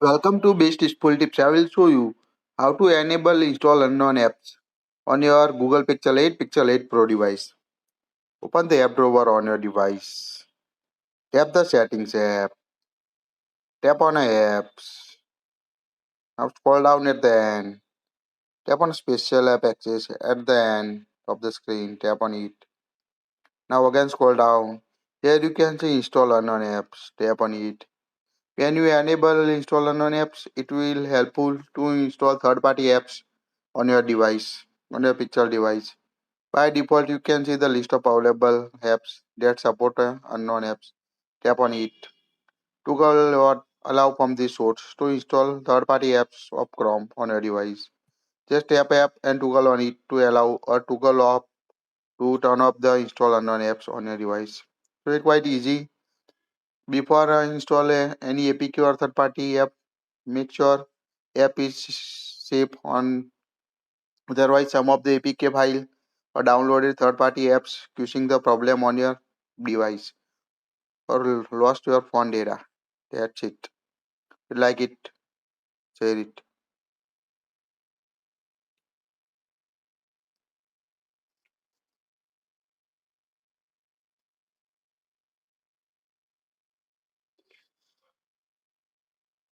Welcome to Bestusefultips. I will show you how to enable install unknown apps on your Google Pixel 8 Pro device. Open the app drawer on your device. Tap the settings app. Tap on apps. Now scroll down at the end. Tap on special app access at the end of the screen. Tap on it. Now again scroll down. Here you can see install unknown apps. Tap on it. When you enable install unknown apps, it will helpful to install third-party apps on your device, on your Pixel device. By default, you can see the list of available apps that support unknown apps. Tap on it. Toggle or allow from the source to install third-party apps of Chrome on your device. Just tap app and toggle on it to allow or toggle off to turn off the install unknown apps on your device. So it's quite easy. Before install any APK or third-party app, make sure app is safe on. Otherwise, some of the APK file or downloaded third-party apps causing the problem on your device or lost your phone data. That's it. If you like it, share it.